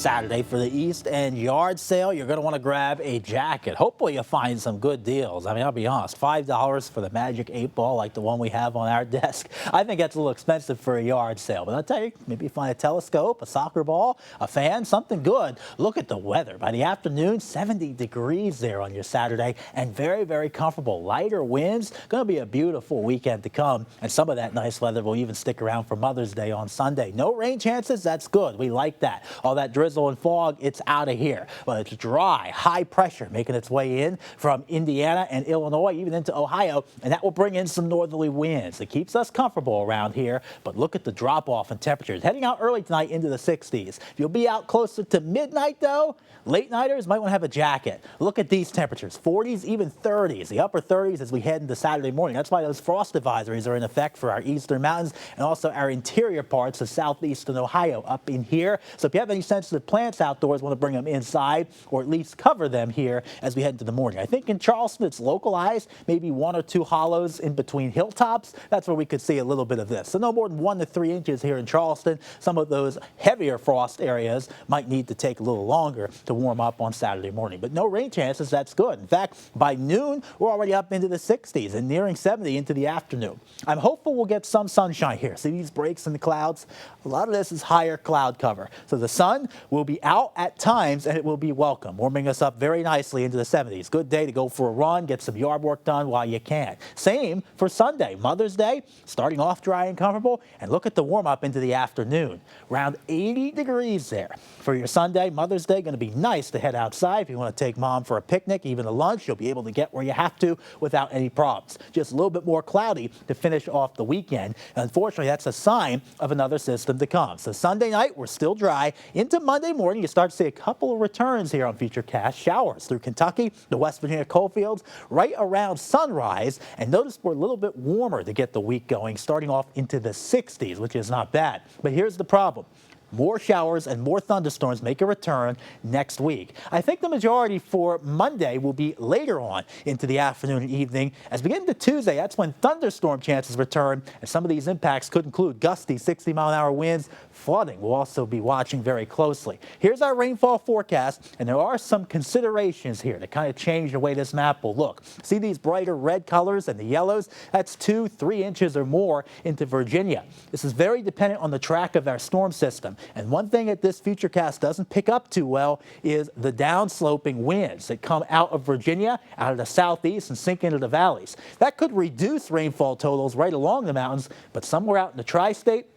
Saturday for the East End yard sale. You're going to want to grab a jacket. Hopefully you'll find some good deals. I mean, I'll be honest, $5 for the Magic 8 ball like the one we have on our desk. I think that's a little expensive for a yard sale. But I'll tell you, maybe you find a telescope, a soccer ball, a fan, something good. Look at the weather. By the afternoon, 70 degrees there on your Saturday and very, very comfortable. Lighter winds. Going to be a beautiful weekend to come. And some of that nice weather will even stick around for Mother's Day on Sunday. No rain chances. That's good. We like that. All that drizzle and fog, it's out of here. But it's dry, high pressure making its way in from Indiana and Illinois, even into Ohio, and that will bring in some northerly winds. It keeps us comfortable around here, but look at the drop-off in temperatures. Heading out early tonight into the 60s. If you'll be out closer to midnight, though, late-nighters might want to have a jacket. Look at these temperatures, 40s, even 30s, the upper 30s as we head into Saturday morning. That's why those frost advisories are in effect for our eastern mountains and also our interior parts of southeastern Ohio up in here. So if you have any sensitive plants outdoors, want to bring them inside or at least cover them here as we head into the morning. I think in Charleston it's localized, maybe 1 or 2 hollows in between hilltops. That's where we could see a little bit of this. So no more than 1 to 3 inches here in Charleston. Some of those heavier frost areas might need to take a little longer to warm up on Saturday morning. But no rain chances, that's good. In fact, by noon, we're already up into the 60s and nearing 70 into the afternoon. I'm hopeful we'll get some sunshine here. See these breaks in the clouds? A lot of this is higher cloud cover. So the sun will be out at times and it will be welcome, warming us up very nicely into the 70s. Good day to go for a run, get some yard work done while you can. Same for Sunday, Mother's Day, starting off dry and comfortable, and look at the warm up into the afternoon. Around 80 degrees there for your Sunday. Mother's Day, going to be nice to head outside. If you want to take mom for a picnic, even a lunch, you'll be able to get where you have to without any problems. Just a little bit more cloudy to finish off the weekend. Unfortunately, that's a sign of another system to come. So Sunday night, we're still dry. Into Monday morning, you start to see a couple of returns here on Futurecast. Showers through Kentucky, the West Virginia coalfields, right around sunrise. And notice we're a little bit warmer to get the week going, starting off into the 60s, which is not bad. But here's the problem. More showers and more thunderstorms make a return next week. I think the majority for Monday will be later on into the afternoon and evening. As we get into Tuesday, that's when thunderstorm chances return, and some of these impacts could include gusty 60-mile-an-hour winds. Flooding we'll also be watching very closely. Here's our rainfall forecast, and there are some considerations here that kind of change the way this map will look. See these brighter red colors and the yellows? That's 2-3 inches or more into Virginia. This is very dependent on the track of our storm system. And one thing that this Futurecast doesn't pick up too well is the downsloping winds that come out of Virginia, out of the southeast, and sink into the valleys. That could reduce rainfall totals right along the mountains, but somewhere out in the tri-state,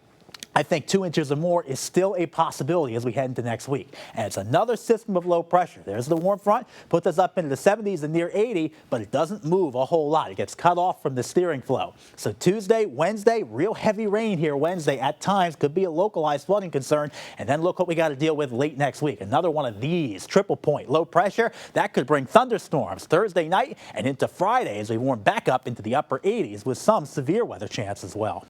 I think 2 inches or more is still a possibility as we head into next week. And it's another system of low pressure. There's the warm front, puts us up into the 70s and near 80, but it doesn't move a whole lot. It gets cut off from the steering flow. So Tuesday, Wednesday, real heavy rain here Wednesday at times. Could be a localized flooding concern. And then look what we got to deal with late next week. Another one of these, triple point, low pressure. That could bring thunderstorms Thursday night and into Friday as we warm back up into the upper 80s with some severe weather chance as well.